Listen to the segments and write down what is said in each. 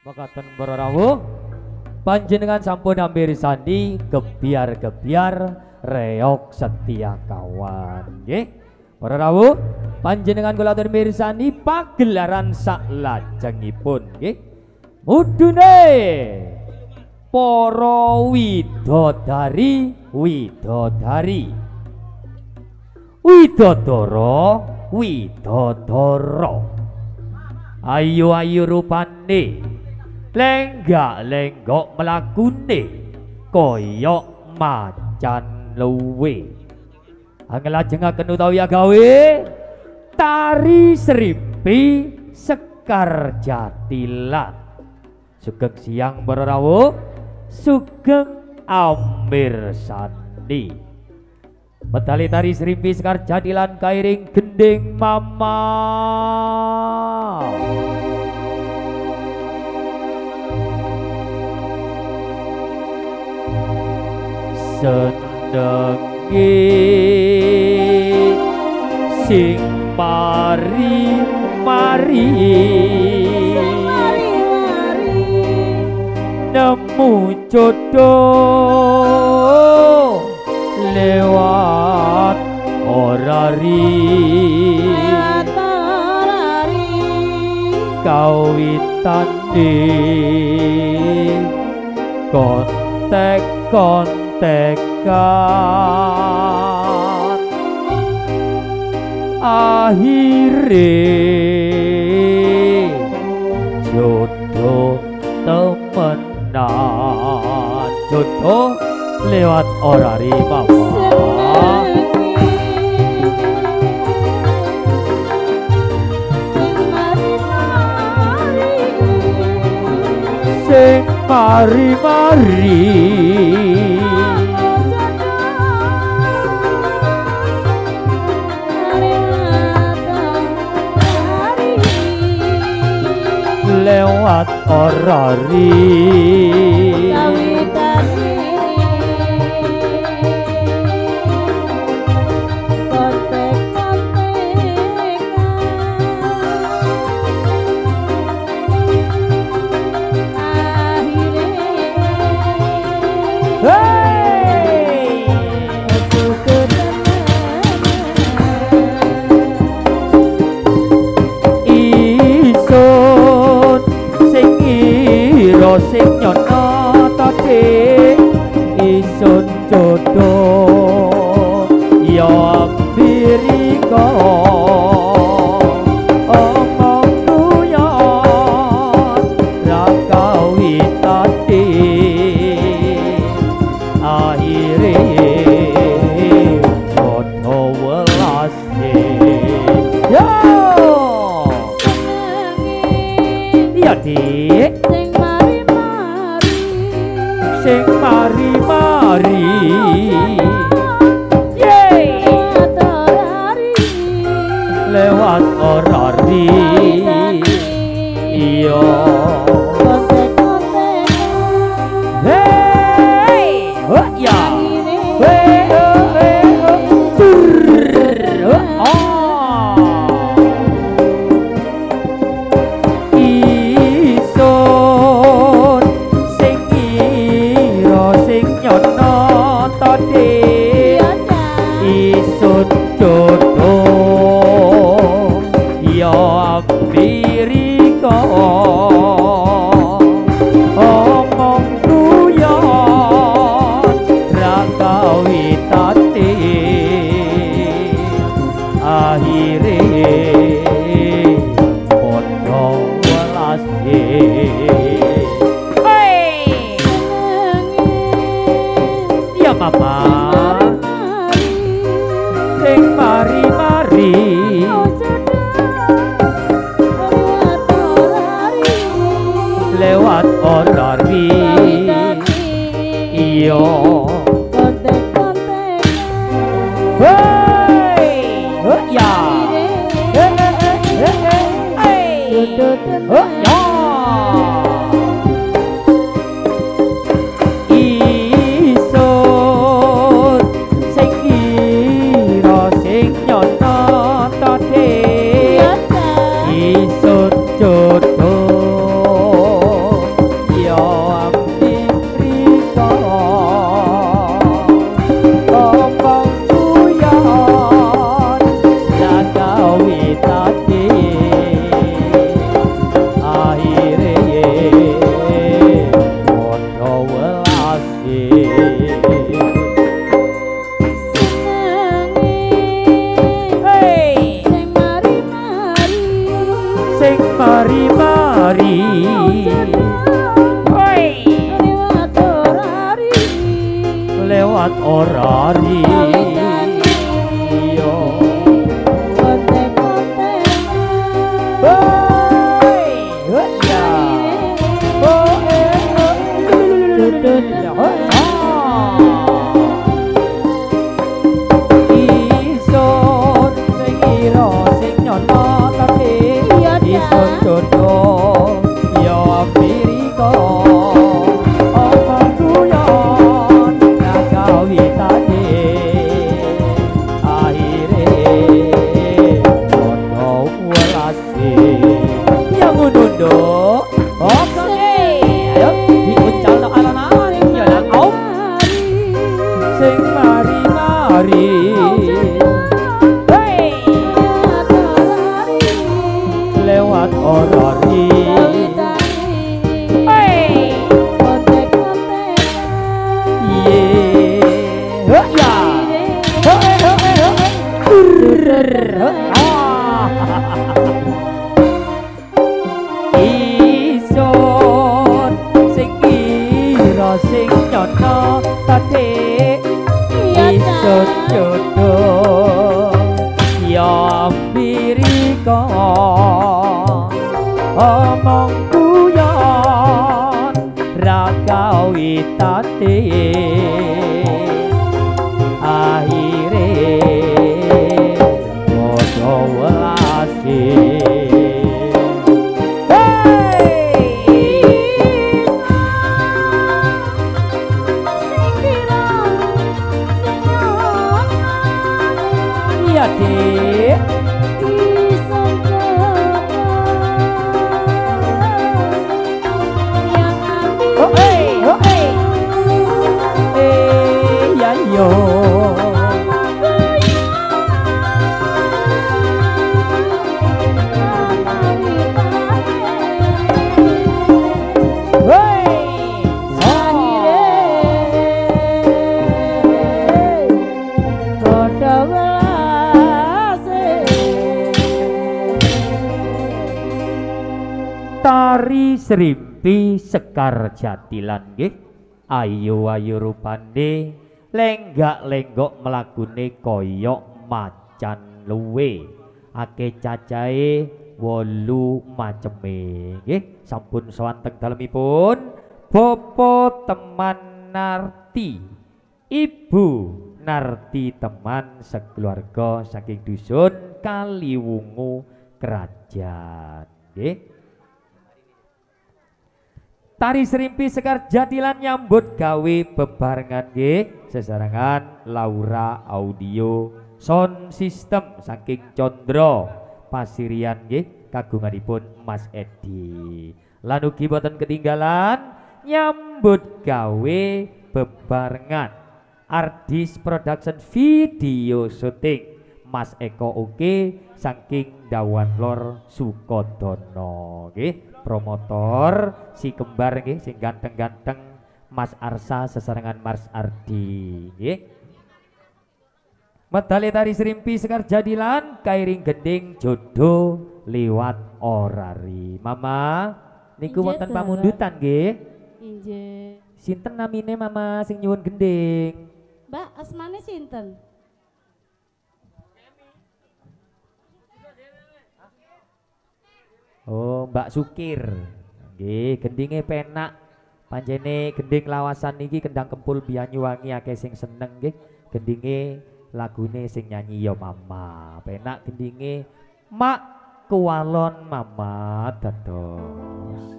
Mekaten para rawuh panjenengan sampun hampir sandi gebyar-gebyar reok setia kawan nggih. Para rawuh panjenengan kula atur mirsani pagelaran saklajengipun nggih. Mudune para widodari widodara widodara ayu-ayu rupane lenggak-lenggok mlakune kaya macan luwe. Angelajengaken utawi gawe tari Srimpi Sekar Jatilan. Sugeng siang para rawuh, sugeng amir sandi. Medali tari Srimpi Sekar Jatilan kairing gending mama. Sendengi sing mari nemu jodoh lewat orari kawitane kontek-kontekan akhire jodoh temenan jodoh lewat orari mama. Sing mari-mari lewat orari sing nyono tadi isun jodoh ya biriko omong nuyon rakawi tadi akhire jodoh welas yo iya dik sing mari-mari lewat orari iya hey oh ya hey isun jodoh ya biriko omong nuyon rakawi tati akhire podo welas ya mama sing mari-mari lewat orari iya hey ya ya jodoh Srimpi Sekar Jatilan nggih ayu-ayu rupane lenggak-lenggok mlakune kaya macan luwe akeh cacahe 8 maceme nggih sampun sawanteng dalemipun Bapa Teman Narti Ibu Narti teman sekeluarga saking dusun Kaliwungu Kerajaan nggih. Tari Srimpi Sekar Jatilan nyambut gawe bebarengan nggih sesarengan Laura Audio Sound System saking Condro Pasirian nggih kagunganipun Mas Edi. Lan ugi boten ketinggalan nyambut gawe bebarengan Ardis Production Video Syuting Mas Eko Oke saking Dawan Lor Sukodono nggih. Promotor si kembar nggih sing ganteng-ganteng Mas Arsa sesarengan Mas Ardi nggih. Medali Tari Srimpi Sekar Jatilan kairing gending jodoh liwat orari. Mama niku wonten pamundutan nggih. Inggih. Sinten namine Mama sing nyuwun gending? Mbak asmane sinten? Oh, Mbak Sukir. Nggih, gendinge penak. Panjene gending lawasan niki Kendang Kempul Banyuwangi akeh sing seneng nggih. Gendinge lagune sing nyanyi ya Mama. Penak gendinge Mak Kualon Mama dados.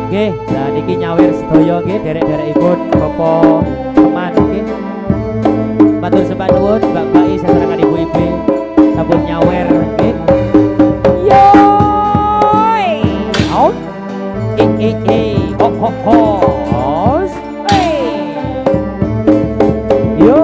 Nggih, lah niki nyawer sedaya nggih derek-derekipun Bapak Teman nggih. Matur sembah nuwun Mbak-mbak sesarengan ibu-ibu sampun nyawer nggih. Yo! Out. Ho ho ho. Yo!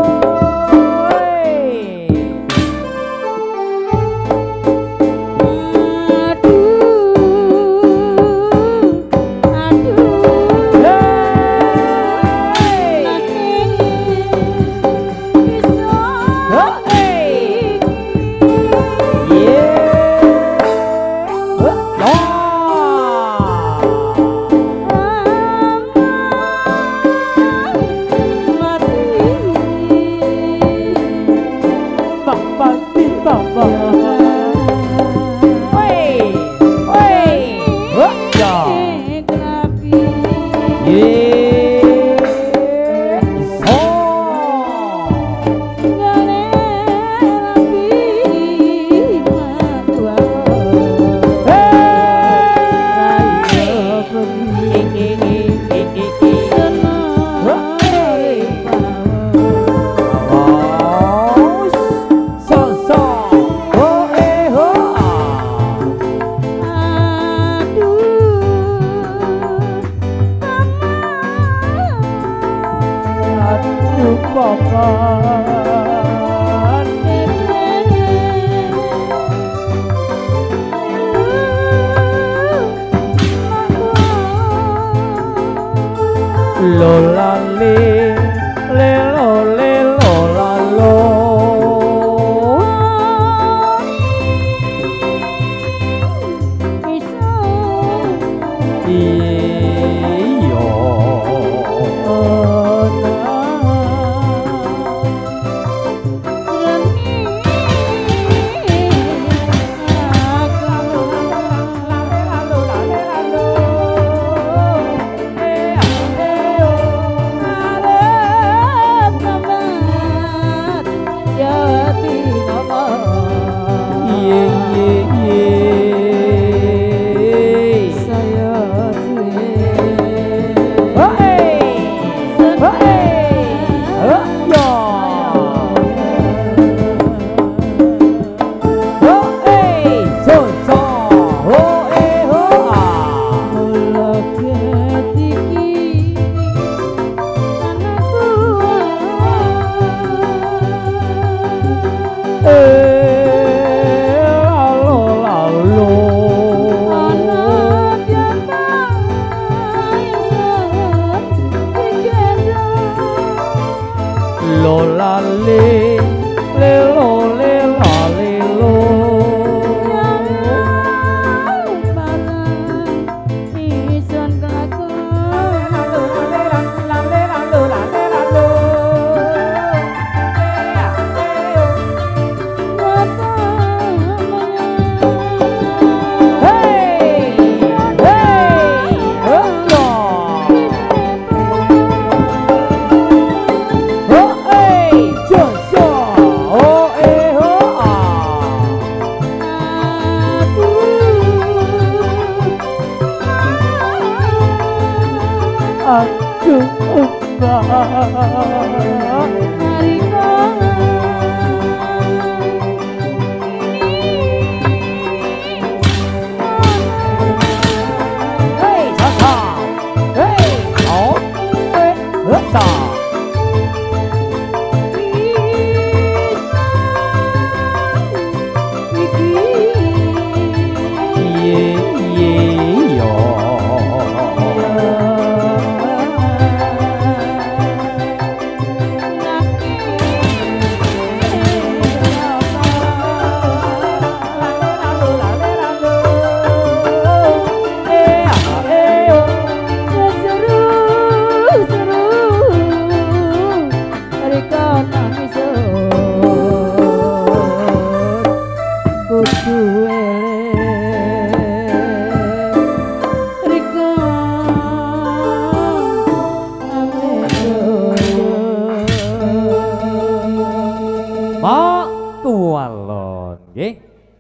Lolale lelo lelo lalo iyo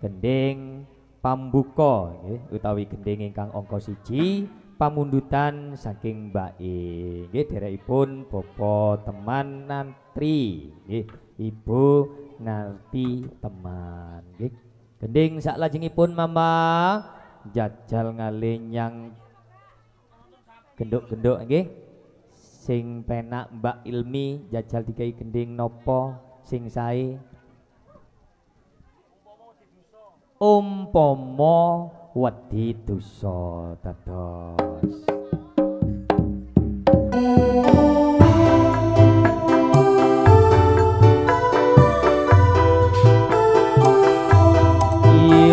gending pambuka nggih utawi gending ingkang angka 1 pamundutan saking Mbak E nggih dherekipun Bapak Teman Nantri nggih Ibu Narti Teman nggih gending saklajengipun Mama jajal ngalinyang genduk-genduk nggih sing penak Mbak Ilmi jajal dikai gending nopo sing sae umpama wedi dosa dados iya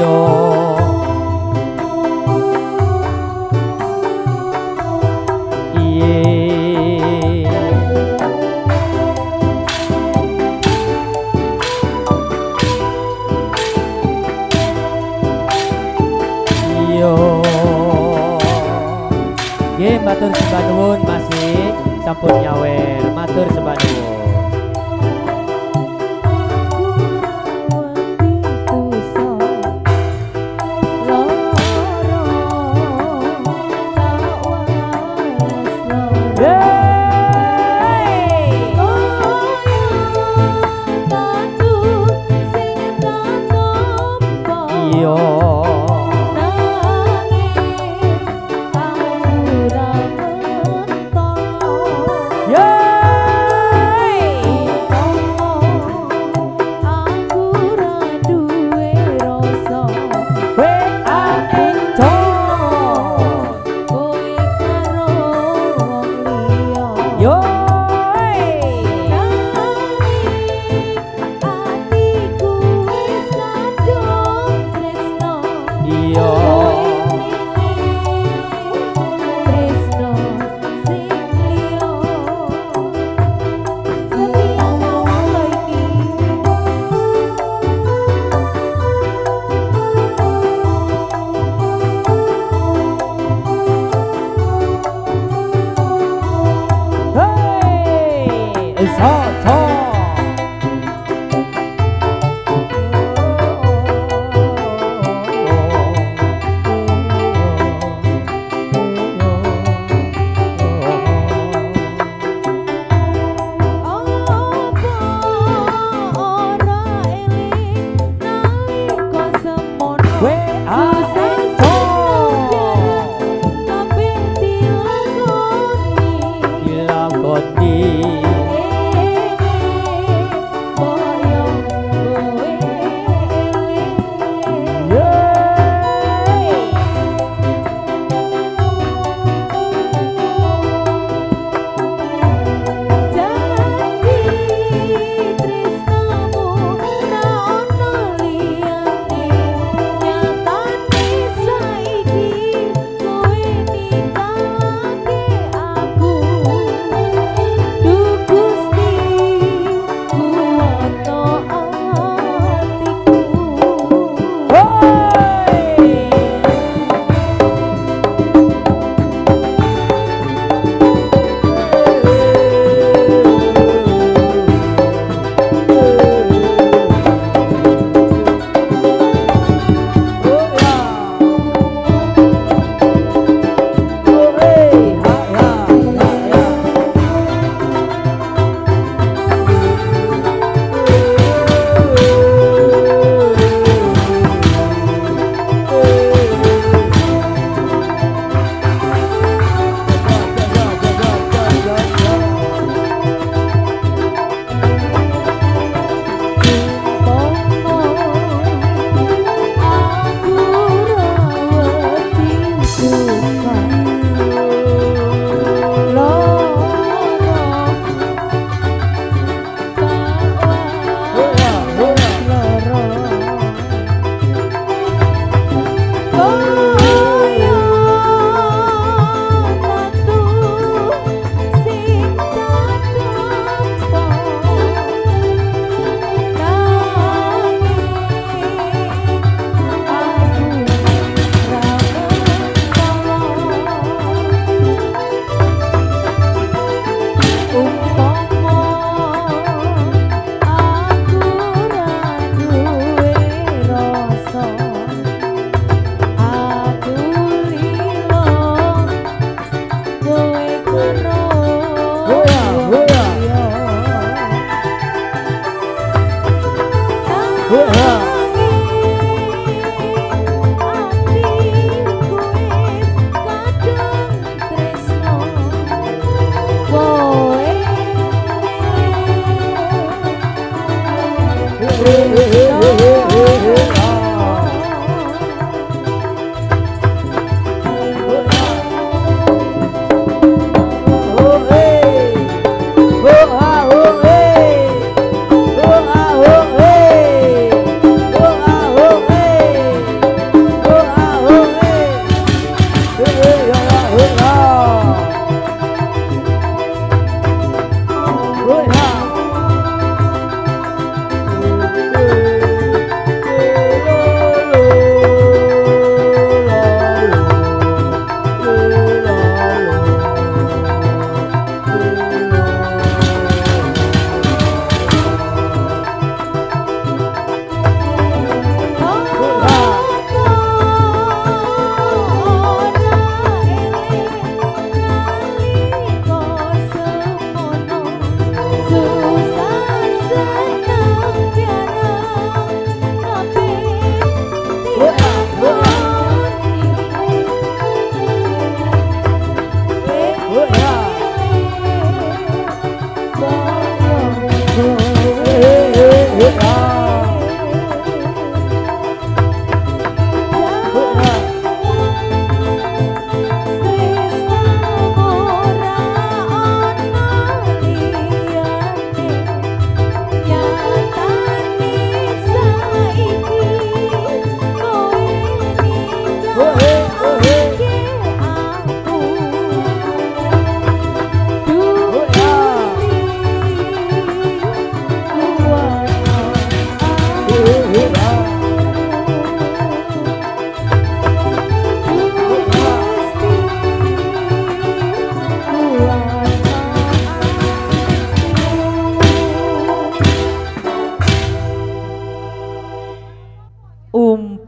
matur sembah nuwun masih sampun nyawer matur sembah nuwun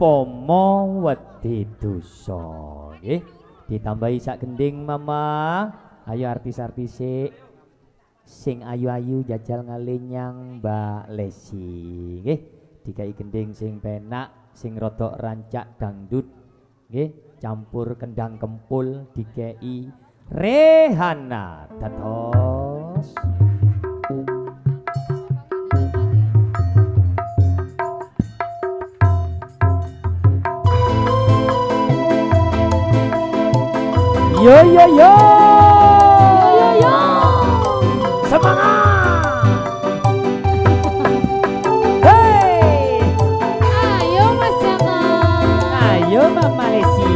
umpama wedi dosa nggih ditambahi sak gending mama. Ayo artis-artis sing ayu-ayu jajal ngalinyang Mbak Lesi nggih dikai gending sing penak sing rodok rancak dangdut nggih campur kendang kempul dikei Rehana dados yo yo yo semangat. Hei, Ayo Mas Joko. ayo Mama Lesi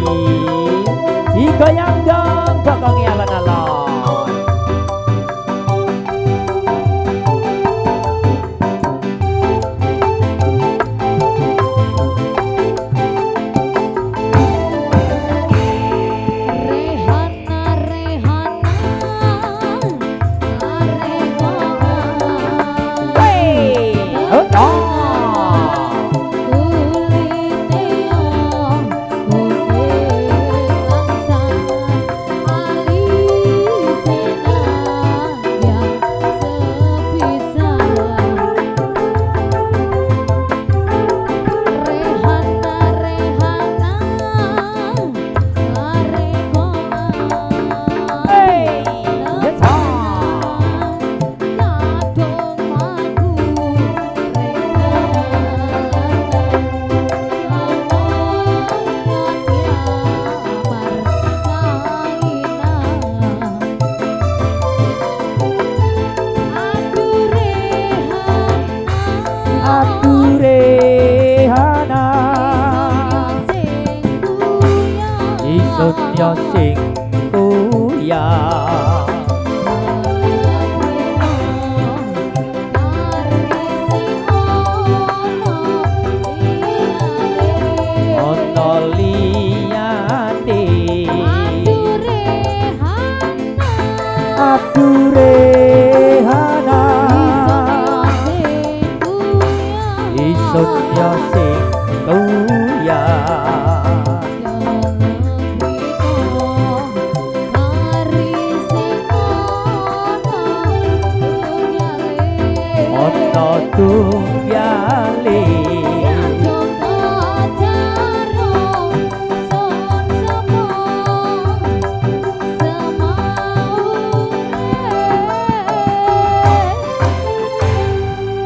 digoyang dong bokongi alon-alon. Yo sing kuya ono liyane Aduh Rehana isun yo sing kuya tunggale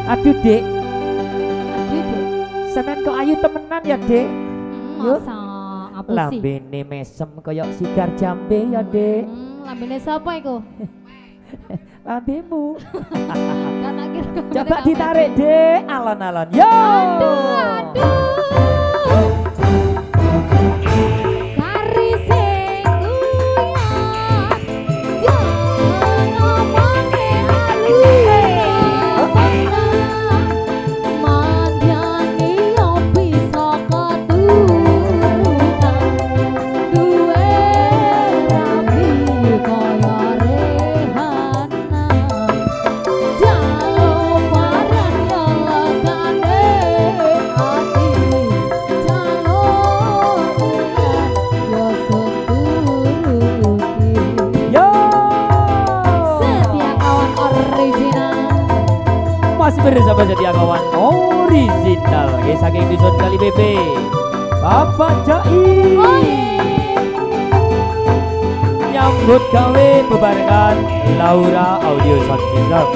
aduh dek semen kok ayu temenan ya dek Masa apa sih? lambene mesem koyok sigar jambe ya dek Lambene sapa iku? lambemu Kan akhir coba ditarik dek alon-alon yo aduh kari sing kuyan jangan ngomongke manjani yo bisa keturunan duwe rapi kaya Rehana jalo paran yo legane ati jalo yo seturuti yo setia kawan original masih bersama setia kawan original guys saking dison kali bebe Bapak Jai nyambut gawe bebarengan Laura Audio Sound System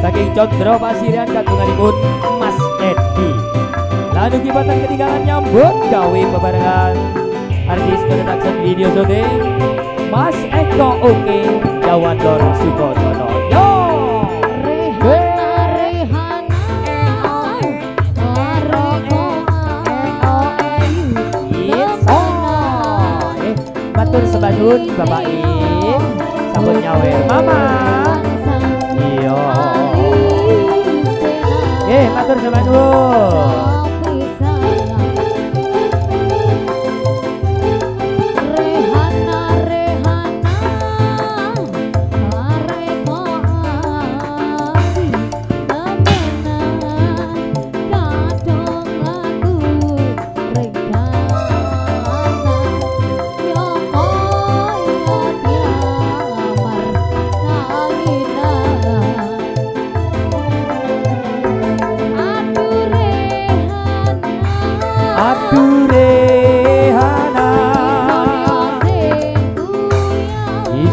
saking Condro Pasirian kagunganipun Mas Edi lalu kibatan ketinggalan nyambut gawe bebarengan artis production video syuting Mas Eko Oke Jawandor Sukodono yo matur sebanun Bapak Im sabun nyawer mama iya matur sebanun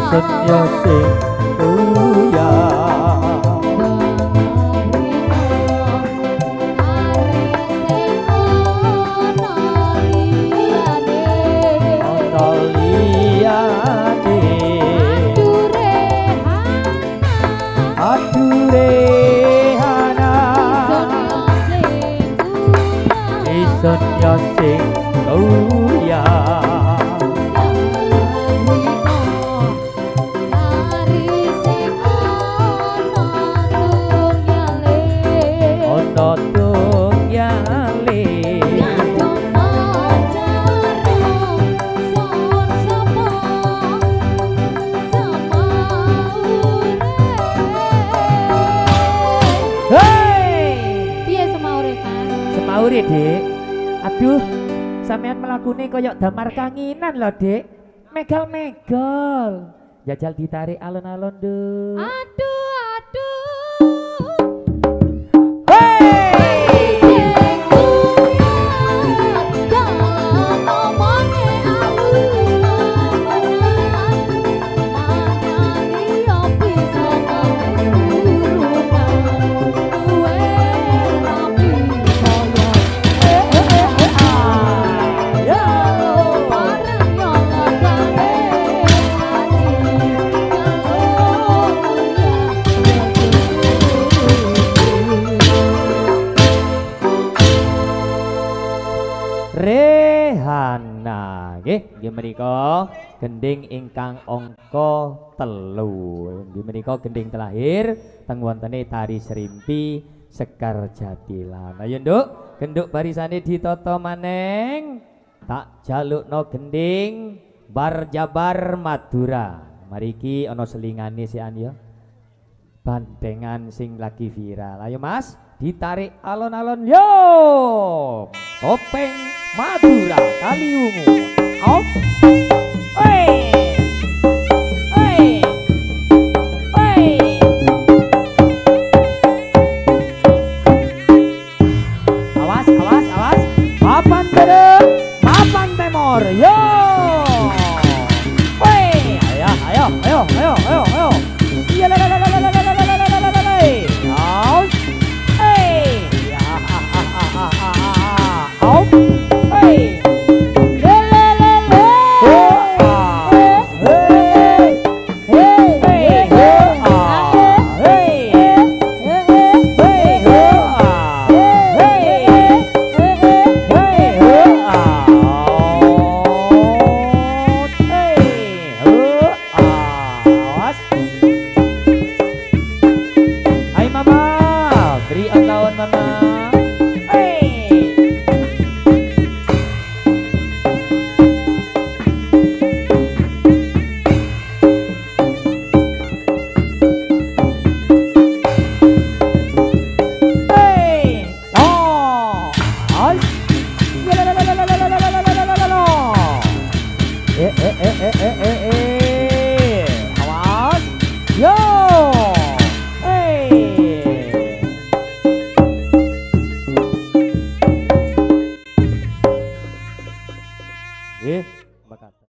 Isun yo sing kuya Aduh rehana isun yo sing kuya ono tunggale Semaure Dek. Aduh, sampean melakune koyok damar kanginan lho Dek. Megal-megal. Jajal ditarik alon-alon deh. Aduh, aduh. Rehana nggih menika gending ingkang angka 3 nggih menika gending telahir teng wontene tari Serimpi Sekar Jatilan. Ayo Nduk, genduk barisane ditata maneng. Tak jalukno gending bar Jabar Madura. Mariki ana selingane sian ya. Bandengan sing lagi viral. Ayo Mas, ditarik alon-alon yo. Topeng Madura Kaliwungu. Op. Oi. Oi. Oi. Awas, awas, awas. Papan Barat, papan Timur. Yo. Oi. Ayo, ayo, ayo, ayo, ayo, ayo. Iya la la la la la la la la la la la la. Aus. Hey. Ya ha ha ha ha ha. Op. Hey. Le le le le. Hey. Hey. Hey. Hey. Hai Mama, beri lawan Mama.